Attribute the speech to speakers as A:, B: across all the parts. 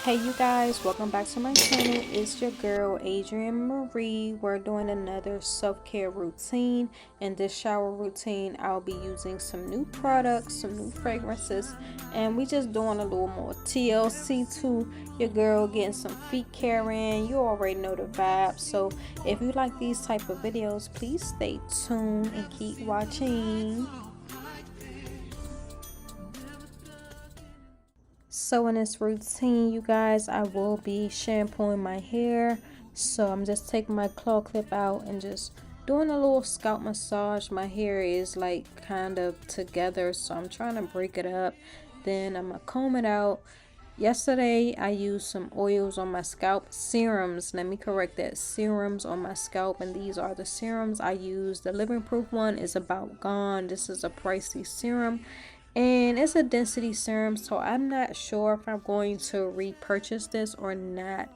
A: Hey you guys, welcome back to my channel. It's your girl Adrienne Marie. We're doing another self-care routine. In this shower routine, I'll be using some new products, some new fragrances, and we just doing a little more TLC to your girl, getting some feet care in. You already know the vibe. So if you like these type of videos, please stay tuned and keep watching. So in this routine, you guys, I will be shampooing my hair. So I'm just taking my claw clip out and just doing a little scalp massage. My hair is like kind of together, so I'm trying to break it up. Then I'm gonna comb it out. Yesterday I used some oils on my scalp, serums, let me correct that, serums on my scalp, and these are the serums I use. The living proof one is about gone. This is a pricey serum and it's a density serum, so I'm not sure if I'm going to repurchase this or not.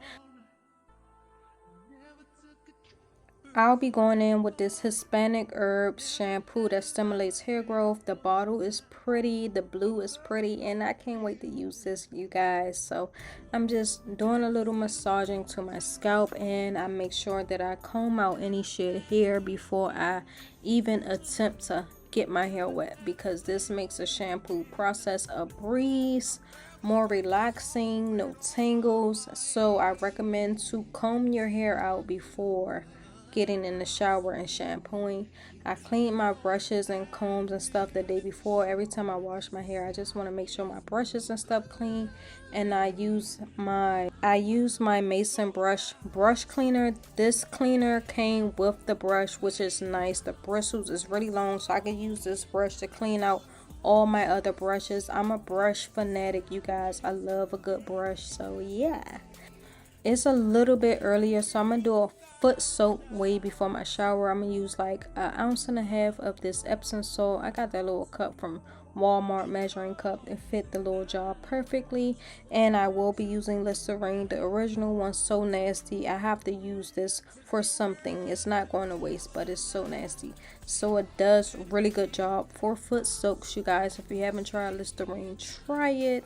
A: I'll be going in with this Hispanic herbs shampoo that stimulates hair growth. The bottle is pretty, the blue is pretty, and I can't wait to use this, you guys. So I'm just doing a little massaging to my scalp, and I make sure that I comb out any shed hair before I even attempt to get my hair wet, because this makes the shampoo process a breeze, more relaxing, no tangles. So I recommend to comb your hair out before getting in the shower and shampooing. I cleaned my brushes and combs and stuff the day before. Every time I wash my hair, I just want to make sure my brushes and stuff clean, and I use my Mason brush cleaner. This cleaner came with the brush, which is nice. The bristles is really long, so I can use this brush to clean out all my other brushes. I'm a brush fanatic, you guys. I love a good brush. So yeah, it's a little bit earlier, so I'm gonna do a foot soak way before my shower. I'm gonna use like an ounce and a half of this Epsom salt. I got that little cup from Walmart, measuring cup. It fit the little jar perfectly. And I will be using Listerine, the original one. So nasty, I have to use this for something. It's not going to waste, but it's so nasty. So it does really good job for foot soaks, you guys. If you haven't tried Listerine, try it.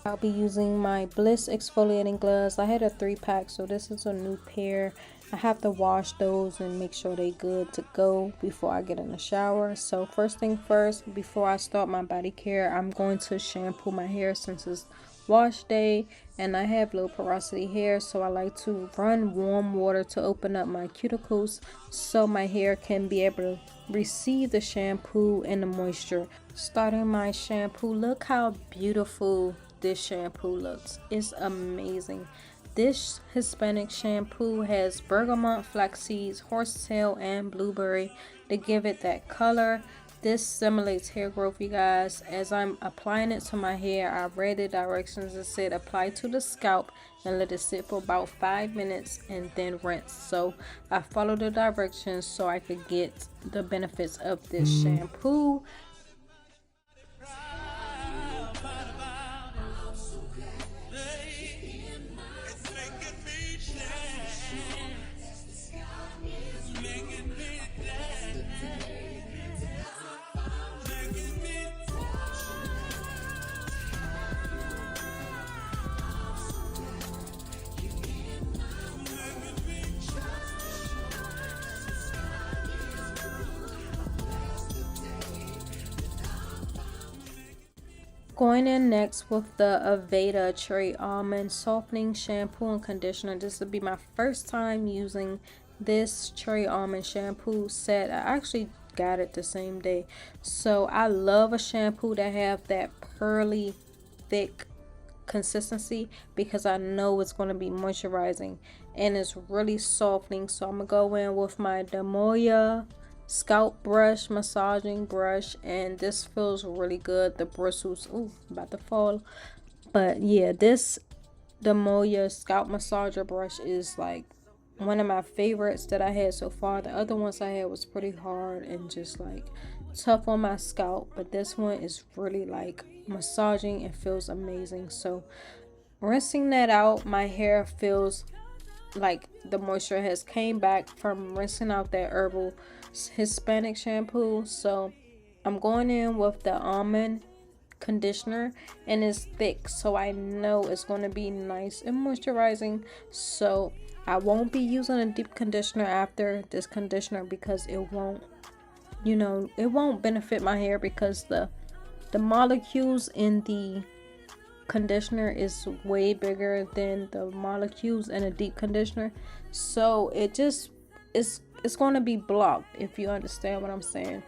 A: I'll be using my Bliss exfoliating gloves. I had a 3-pack, so this is a new pair. I have to wash those and make sure they good to go before I get in the shower. So first thing first, before I start my body care, I'm going to shampoo my hair since it's wash day and I have low porosity hair, so I like to run warm water to open up my cuticles so my hair can be able to receive the shampoo and the moisture. Starting my shampoo, look how beautiful this shampoo looks. It's amazing. This Hispanic shampoo has bergamot, flax seeds, horsetail, and blueberry to give it that color. This stimulates hair growth, you guys. As I'm applying it to my hair, I read the directions. It said apply to the scalp and let it sit for about 5 minutes and then rinse. So I followed the directions so I could get the benefits of this shampoo. Going in next with the Aveda Cherry Almond Softening Shampoo and Conditioner. This will be my first time using this Cherry Almond shampoo set. I actually got it the same day. So I love a shampoo that have that pearly, thick consistency, because I know it's going to be moisturizing and it's really softening. So I'm going to go in with my Demoya scalp brush, massaging brush, and this feels really good. The bristles, ooh, about to fall. But yeah, this Demoya scalp massager brush is like one of my favorites that I had so far. The other ones I had was pretty hard and just like tough on my scalp, but this one is really like massaging and feels amazing. So rinsing that out, my hair feels like the moisture has came back from rinsing out that herbal Hispanic shampoo. So I'm going in with the almond conditioner, and it's thick, so I know it's going to be nice and moisturizing. So I won't be using a deep conditioner after this conditioner because it won't, you know, it won't benefit my hair because the molecules in the conditioner is way bigger than the molecules in a deep conditioner. So it just it's going to be blocked, if you understand what I'm saying.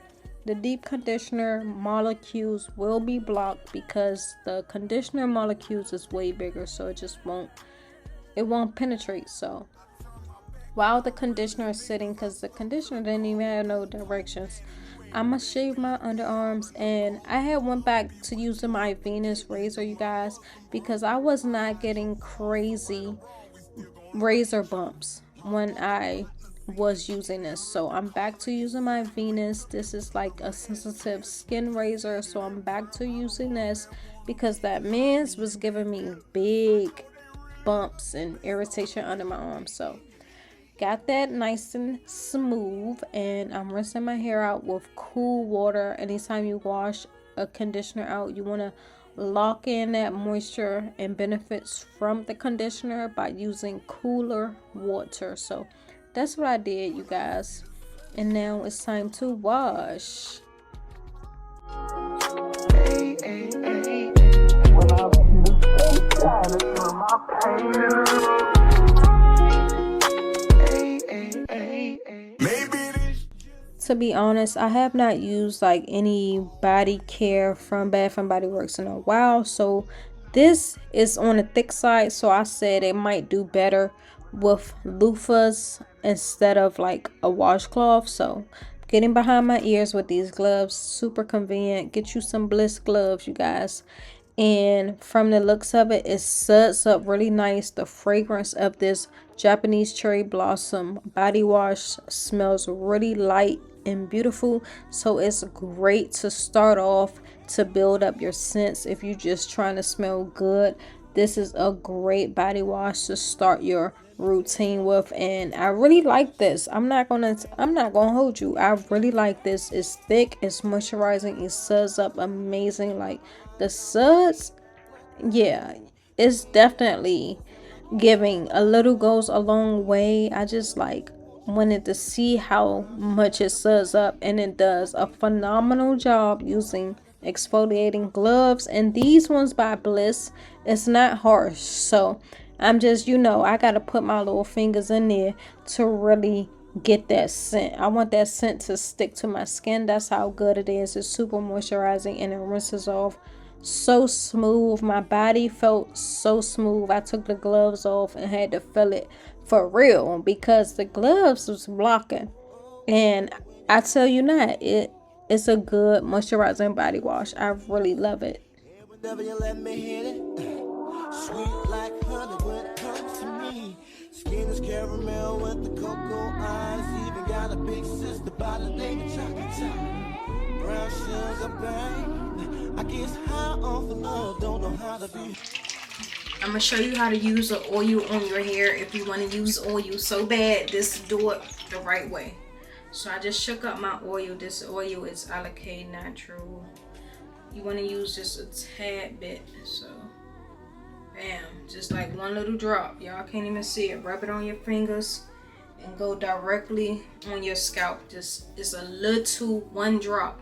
A: The deep conditioner molecules will be blocked because the conditioner molecules is way bigger, so it won't penetrate. So while the conditioner is sitting, because the conditioner didn't even have no directions, I'm gonna shave my underarms. And I had went back to using my Venus razor, you guys, because I was not getting crazy razor bumps when I was using this. So I'm back to using my Venus. This is like a sensitive skin razor, so I'm back to using this because that men's was giving me big bumps and irritation under my arms. So got that nice and smooth, and I'm rinsing my hair out with cool water. Anytime you wash a conditioner out, you want to lock in that moisture and benefits from the conditioner by using cooler water. So that's what I did, you guys. And now it's time to wash. To be honest, I have not used like any body care from Bath and Body Works in a while, so this is on the thick side, so I said it might do better with loofahs instead of like a washcloth. So getting behind my ears with these gloves, super convenient. Get you some Bliss gloves, you guys. And from the looks of it, it suds up really nice. The fragrance of this Japanese cherry blossom body wash smells really light and beautiful, so it's great to start off to build up your scents. If you're just trying to smell good, this is a great body wash to start your routine with. And I really like this. I'm not gonna hold you. I really like this. It's thick, it's moisturizing, it suds up amazing. Like the suds, yeah, it's definitely giving. A little goes a long way. I just like wanted to see how much it suds up, and it does a phenomenal job using exfoliating gloves. And these ones by Bliss, it's not harsh, so I'm just, you know, I gotta put my little fingers in there to really get that scent. I want that scent to stick to my skin. That's how good it is. It's super moisturizing and it rinses off so smooth. My body felt so smooth. I took the gloves off and had to feel it for real because the gloves was blocking. And I tell you not, it's a good moisturizing body wash. I really love it. Sweet like honey when it comes to me. Skin is caramel with the cocoa eyes. Even got a big sister by the name of Chocolate. Brown sugar, babe. I guess high off of love, don't know how to be. I'm gonna show you how to use the oil on your hair if you want to use oil so bad. Just do it the right way. So I just shook up my oil. This oil is Alakay Natural. You want to use just a tad bit. So bam, just like one little drop. Y'all can't even see it. Rub it on your fingers and go directly on your scalp. Just, it's a little, one drop.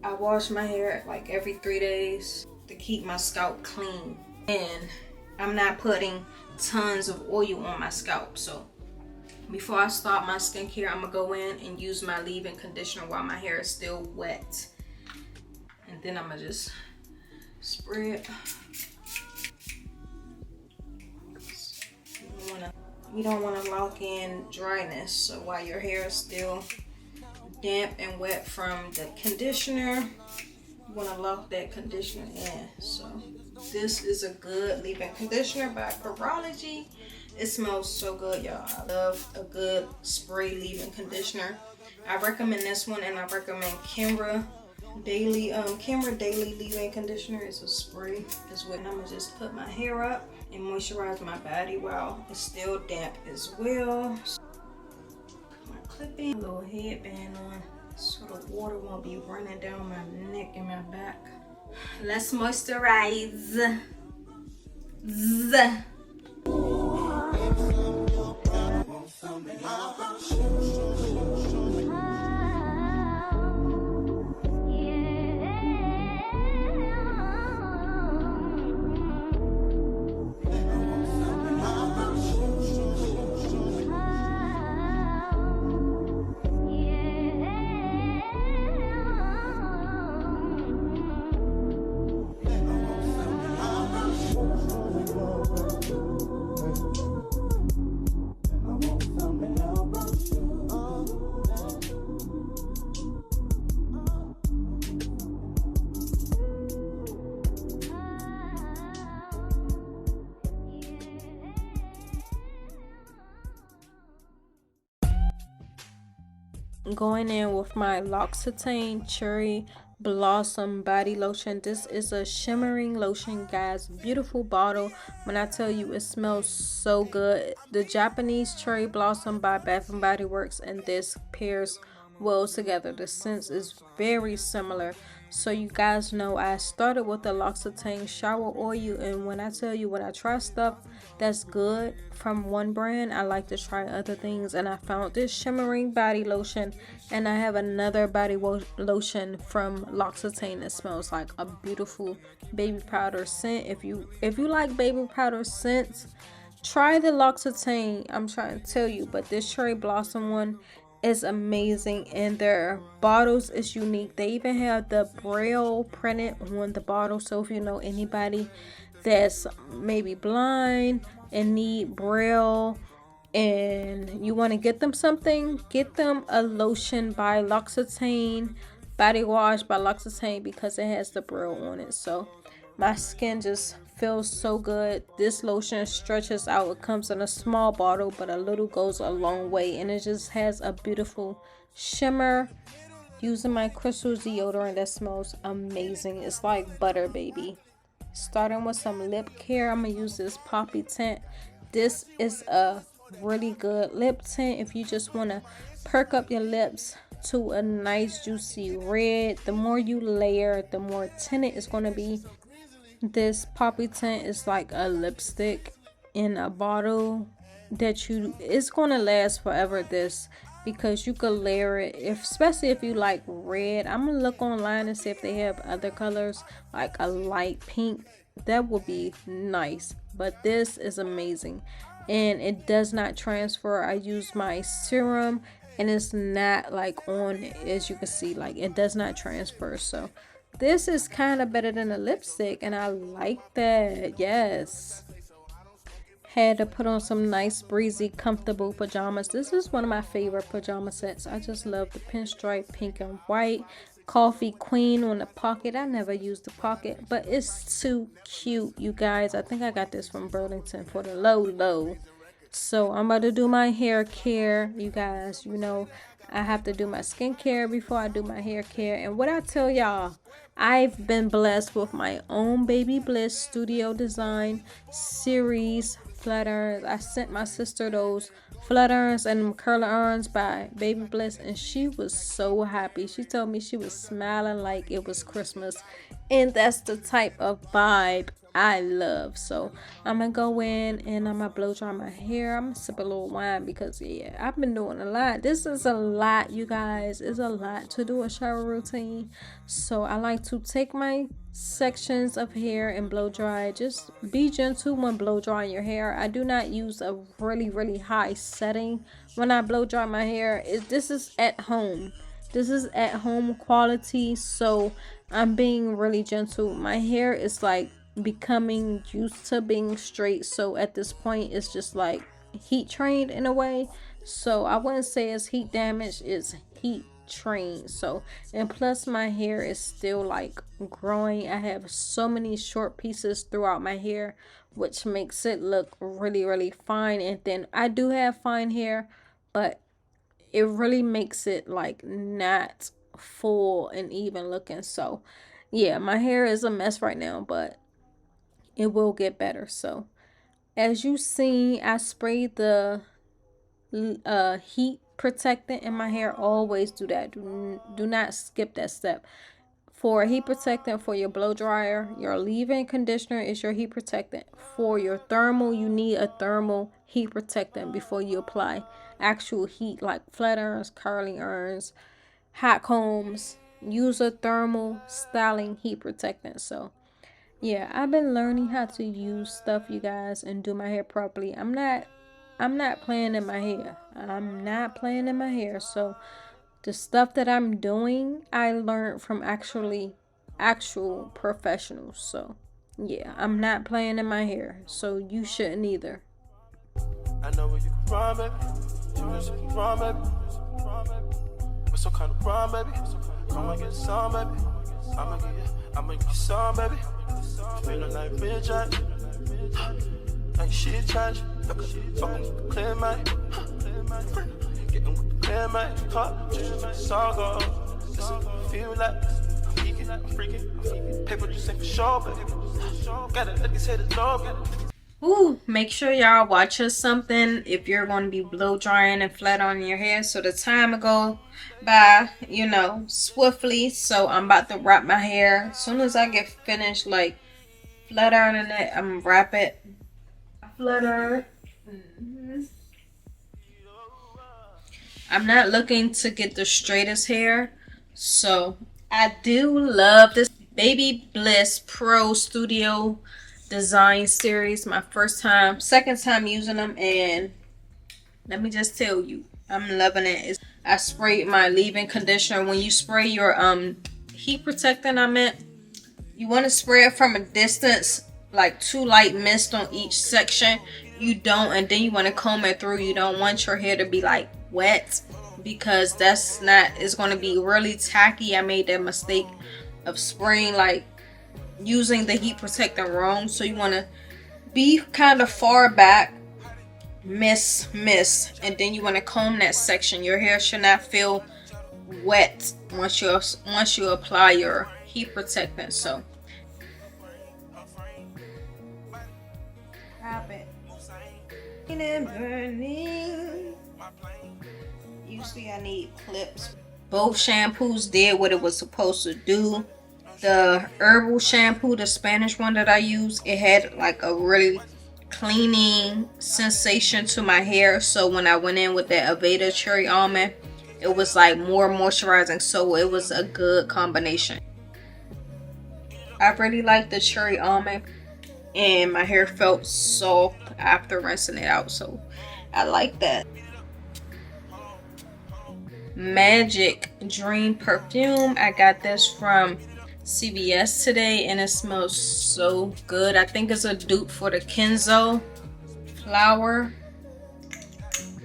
A: I wash my hair like every 3 days to keep my scalp clean. And I'm not putting tons of oil on my scalp. So before I start my skincare, I'm gonna go in and use my leave-in conditioner while my hair is still wet. And then I'm gonna just spray it. You don't want to lock in dryness, so while your hair is still damp and wet from the conditioner, you want to lock that conditioner in. So this is a good leave-in conditioner by Curology. It smells so good, y'all. I love a good spray leave-in conditioner. I recommend this one, and I recommend Kenra Daily. Kenra Daily leave-in conditioner is a spray as well. And I'm gonna just put my hair up and moisturize my body while it's still damp as well. Put my clip-in, little headband on, so the water won't be running down my neck and my back. Let's moisturize. Zzz. Going in with my L'Occitane Cherry Blossom Body Lotion. This is a shimmering lotion, guys. Beautiful bottle. When I tell you, it smells so good. The Japanese Cherry Blossom by Bath and Body Works and this pairs well together. The scent is very similar. So you guys know I started with the L'Occitane shower oil, and when I tell you, when I try stuff that's good from one brand, I like to try other things, and I found this shimmering body lotion, and I have another body lotion from L'Occitane that smells like a beautiful baby powder scent. If you like baby powder scents, try the L'Occitane. I'm trying to tell you, but this cherry blossom one is amazing, and their bottles is unique. They even have the braille printed on the bottle, so if you know anybody that's maybe blind and need braille and you want to get them something, get them a lotion by L'Occitane, body wash by L'Occitane, because it has the braille on it. So my skin just feels so good. This lotion stretches out. It comes in a small bottle, but a little goes a long way, and it just has a beautiful shimmer. Using my Crystal deodorant that smells amazing. It's like butter, baby. Starting with some lip care, I'm gonna use this poppy tint. This is a really good lip tint if you just want to perk up your lips to a nice juicy red. The more you layer, the more tinted it's going to be. This poppy tint is like a lipstick in a bottle that it's going to last forever, this, because you could layer it, especially if you like red. I'm gonna look online and see if they have other colors like a light pink. That would be nice, but this is amazing, and it does not transfer. I use my serum and it's not like on, as you can see, like it does not transfer. So this is kind of better than a lipstick, and I like that. Yes. Had to put on some nice breezy comfortable pajamas. This is one of my favorite pajama sets. I just love the pinstripe pink and white. Coffee Queen on the pocket. I never used the pocket, but it's too cute, you guys. I think I got this from Burlington for the low. So I'm about to do my hair care, you guys. You know, I have to do my skincare before I do my hair care. And what I tell y'all, I've been blessed with my own Baby Bliss Studio Design series flat irons. I sent my sister those flat irons and curler irons by Baby Bliss, and she was so happy. She told me she was smiling like it was Christmas, and that's the type of vibe I love. So I'm gonna go in and I'm gonna blow dry my hair. I'm gonna sip a little wine because yeah, I've been doing a lot. This is a lot, you guys. It's a lot to do a shower routine. So I like to take my sections of hair and blow dry. Just be gentle when blow drying your hair. I do not use a really high setting when I blow dry my hair. This is at home. This is at home quality, so I'm being really gentle. My hair is like becoming used to being straight, so at this point it's just like heat trained in a way. So I wouldn't say it's heat damage, it's heat trained. So, and plus my hair is still like growing. I have so many short pieces throughout my hair, which makes it look really fine. And then I do have fine hair, but it really makes it like not full and even looking. So yeah, my hair is a mess right now, but it will get better. So as you see, I sprayed the heat protectant in my hair. Always do that. Do not skip that step. For heat protectant for your blow dryer, your leave-in conditioner is your heat protectant. For your thermal, you need a thermal heat protectant before you apply actual heat, like flat irons, curling irons, hot combs. Use a thermal styling heat protectant. So yeah, I've been learning how to use stuff, you guys, and do my hair properly. I'm not playing in my hair. I'm not playing in my hair. So the stuff that I'm doing, I learned from actual professionals. So yeah, I'm not playing in my hair. So you shouldn't either. I know where you can run, baby. You can run, baby. With some kind of run, baby. Come and get some, baby. I'ma get you some, baby. Feeling like rich, ain't shit change. Fucking with the clear, man. Getting with the clear, man. Song go. Listen, feel like I'm geeking, I'm freaking. Paper just ain't for sure, baby. Gotta let these haters know, baby. Ooh, make sure y'all watch us something if you're going to be blow drying and flat on your hair, so the time will go by, you know, swiftly. So I'm about to wrap my hair. As soon as I get finished, like, flat ironing it, I'm gonna wrap it. Flat iron. I'm not looking to get the straightest hair, so I do love this Baby Bliss Pro Studio Design Series. My second time using them, and let me just tell you, I'm loving it. I sprayed my leave-in conditioner. When you spray your heat protectant, you want to spray it from a distance, like 2 light mist on each section. You don't, and then you want to comb it through. You don't want your hair to be like wet, because it's going to be really tacky. I made that mistake of spraying, like, using the heat protectant wrong. So you want to be kind of far back, mist, and then you want to comb that section. Your hair should not feel wet once you apply your heat protectant. So wrap it. And burning. Usually I need clips. Both shampoos did what it was supposed to do. The herbal shampoo, the Spanish one that I use, it had like a really cleaning sensation to my hair. So when I went in with that Aveda cherry almond, it was like more moisturizing. So it was a good combination. I really like the cherry almond, and my hair felt soft after rinsing it out. So I like that. Magic Dream perfume. I got this from CVS today, and it smells so good. I think it's a dupe for the Kenzo flower.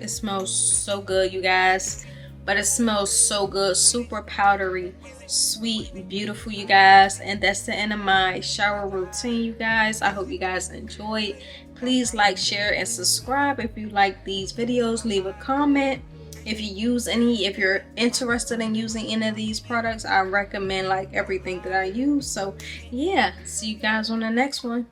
A: It smells so good, you guys. But it smells so good. Super powdery, sweet, beautiful, you guys. And that's the end of my shower routine, you guys. I hope you guys enjoyed. Please like, share, and subscribe if you like these videos. Leave a comment if you're interested in using any of these products. I recommend like everything that I use. So yeah, see you guys on the next one.